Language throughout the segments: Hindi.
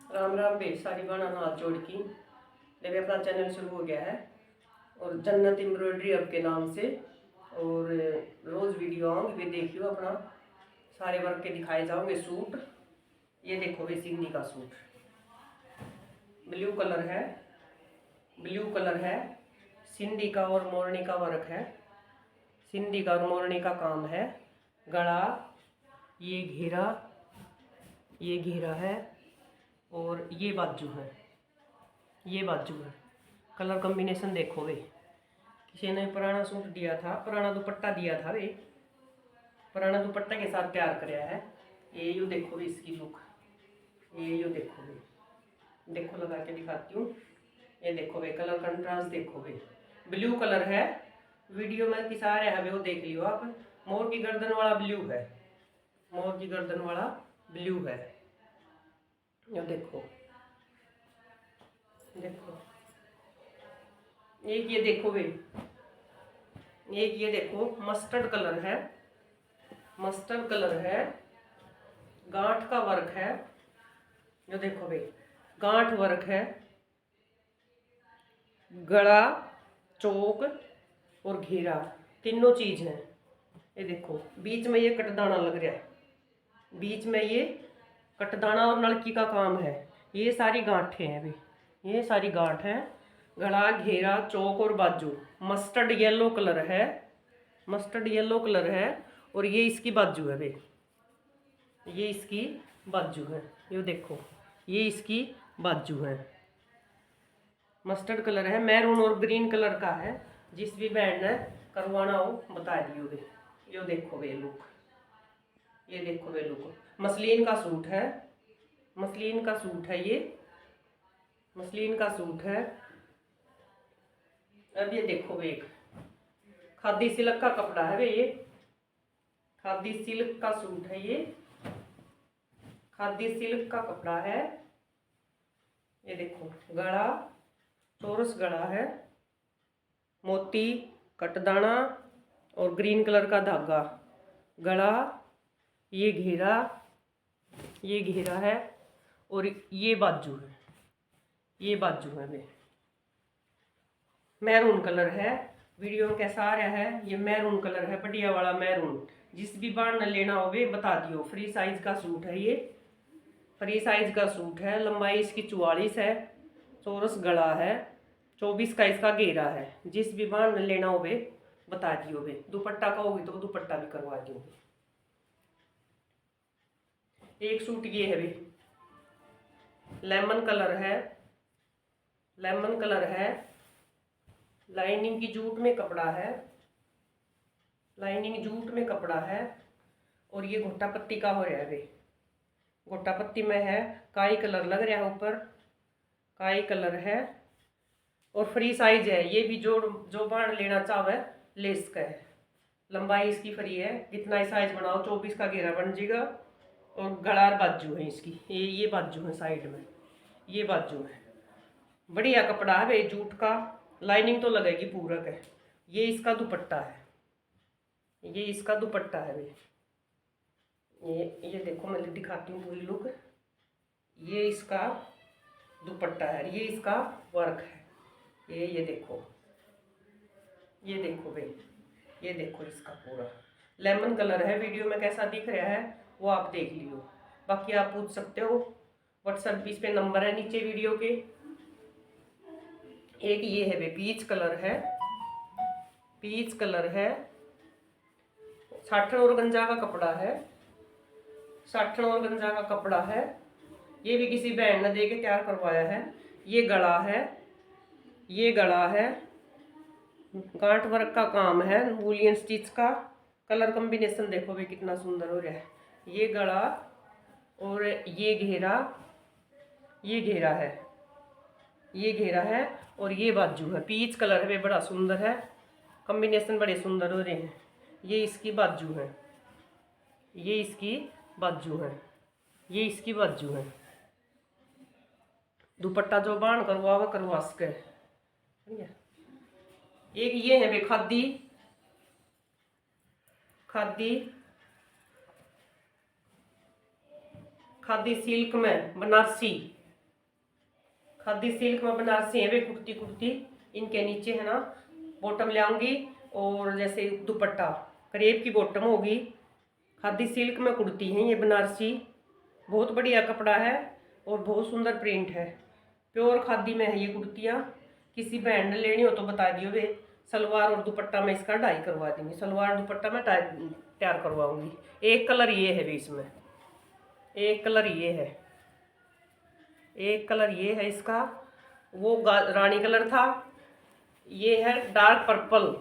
राम राम बे सारी बाणा हाथ जोड़ की मेरे अपना चैनल शुरू हो गया है और जन्नत एम्ब्रॉयडरी अब के नाम से। और रोज़ वीडियो आऊँगी वे देखियो अपना सारे वर्क के दिखाए जाओगे सूट। ये देखो वे सिंधी का सूट ब्लू कलर है सिंधी का और मोरनी का वर्क है। सिंधी का और मोरनी का काम है। गला ये घेरा है और ये बाजू है। कलर कॉम्बिनेशन देखो वे किसी ने पुराना सूट दिया था, पुराना दुपट्टा दिया था, वे पुराना दुपट्टा के साथ तैयार कराया है। ये यू देखो वे इसकी लुक, ये यू देखो वे, देखो लगा के दिखाती हूँ। ये देखो वे कलर कंट्रास्ट देखो वे, ब्लू कलर है। वीडियो में किसा रहा है वे वो देख लियो आप। मोर की गर्दन वाला ब्लू है, मोर की गर्दन वाला ब्लू है। ये देखो एक ये देखो वे, एक ये देखो मस्टर्ड कलर है, गांठ का वर्क है। ये देखो वे गांठ वर्क है, गला चौक और घेरा तीनों चीज है। ये देखो बीच में ये कटदाना लग रहा है, बीच में ये कटदाना और नलकी का काम है। ये सारी गांठें हैं वे, ये सारी गांठ है। गला घेरा चौक और बाजू मस्टर्ड येलो कलर है और ये इसकी बाजू है वे, ये इसकी बाजू है। ये देखो ये इसकी बाजू है, मस्टर्ड कलर है, मैरून और ग्रीन कलर का है। जिस भी बैंड ने करवाना हो बता दियो वे। ये देखो वे लुक, ये देखो वे लुक। मसलिन का सूट है, ये मसलिन का सूट है। अब ये देखो वे एक खादी सिल्क का कपड़ा है वे, ये खादी सिल्क का सूट है, ये खादी सिल्क का कपड़ा है। ये देखो गला चौरस गला है, मोती कटदाना और ग्रीन कलर का धागा। गला ये घेरा है और ये बाजू है वे। मैरून कलर है, वीडियो में कैसा आ रहा है, ये मैरून कलर है, बढ़िया वाला मैरून। जिस भी बाण न लेना हो वे बता दियो। फ्री साइज का सूट है, ये फ्री साइज का सूट है। लंबाई इसकी 44 है, चौरस गला है, 24 का इसका घेरा है। जिस भी बाण न लेना हो वे बता दियो वे। दुपट्टा का होगी तो दुपट्टा भी करवा दियो। एक सूट ये है वे, लेमन कलर है, लाइनिंग की जूट में कपड़ा है, और ये घोटा पत्ती का हो रहा है वे। घोटा पत्ती में है, काई कलर लग रहा है, ऊपर काई कलर है और फ्री साइज है। ये भी जो बाण लेना चाहे ले इसका है। लंबाई इसकी फ्री है, कितना ही साइज बनाओ 24 का घेरा बन जाएगा। और गला बाजू है इसकी, ये बाजू है साइड में, ये बाजू है। बढ़िया कपड़ा है भाई जूट का, लाइनिंग तो लगेगी पूरक है। ये इसका दुपट्टा है, भाई। ये देखो मैं दिखाती हूँ पूरी लुक। ये इसका दुपट्टा है, ये इसका वर्क है। ये देखो भाई, ये देखो इसका पूरा लेमन कलर है। वीडियो में कैसा दिख रहा है वो आप देख लियो, बाकी आप पूछ सकते हो। व्हाट्सएप इस पे नंबर है नीचे वीडियो के। एक ये है वे पीच कलर है, साठन और गंजा का कपड़ा है, ये भी किसी बहन ने दे के तैयार करवाया है। ये गला है, गांठ वर्क का काम है, वूलियन स्टिच का। कलर कॉम्बिनेशन देखो भी कितना सुंदर हो रहा है। ये गला और ये घेरा है और ये बाजू है। पीच कलर है, बड़ा सुंदर है, कॉम्बिनेशन बड़े सुंदर हो रहे हैं। ये इसकी बाजू है, ये इसकी बाजू है। दुपट्टा जो बाण करवा सके। एक ये है बे खादी सिल्क में बनारसी, खादी सिल्क में बनारसी है वे कुर्ती कुर्ती। इनके नीचे है ना बॉटम ले आऊंगी, और जैसे दुपट्टा करेब की बॉटम होगी। खादी सिल्क में कुर्ती है ये बनारसी, बहुत बढ़िया कपड़ा है और बहुत सुंदर प्रिंट है। प्योर खादी में है ये कुर्तियाँ। किसी बहन ने लेनी हो तो बता दियो वे। सलवार और दुपट्टा में इसका डाई करवा देंगे, सलवार दुपट्टा में तैयार करवाऊंगी। एक कलर ये है भी इसमें, एक कलर ये है, एक कलर ये है इसका, वो रानी कलर था। ये है डार्क पर्पल,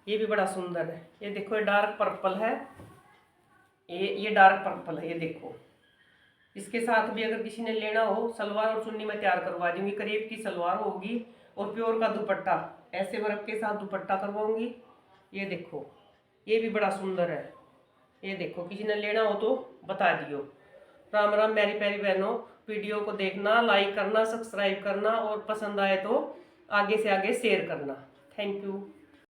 ये भी बड़ा सुंदर है। ये देखो ये डार्क पर्पल है, ये डार्क पर्पल है, ये देखो। इसके साथ भी अगर किसी ने लेना हो, सलवार और चुन्नी में तैयार करवा दूंगी। करीब की सलवार होगी और प्योर का दुपट्टा, ऐसे वर्क के साथ दुपट्टा करवाऊंगी। ये देखो ये भी बड़ा सुंदर है। ये देखो किसी ने लेना हो तो बता दियो। राम राम मेरी प्यारी बहनों, वीडियो को देखना, लाइक करना, सब्सक्राइब करना और पसंद आए तो आगे से आगे शेयर करना। Thank you.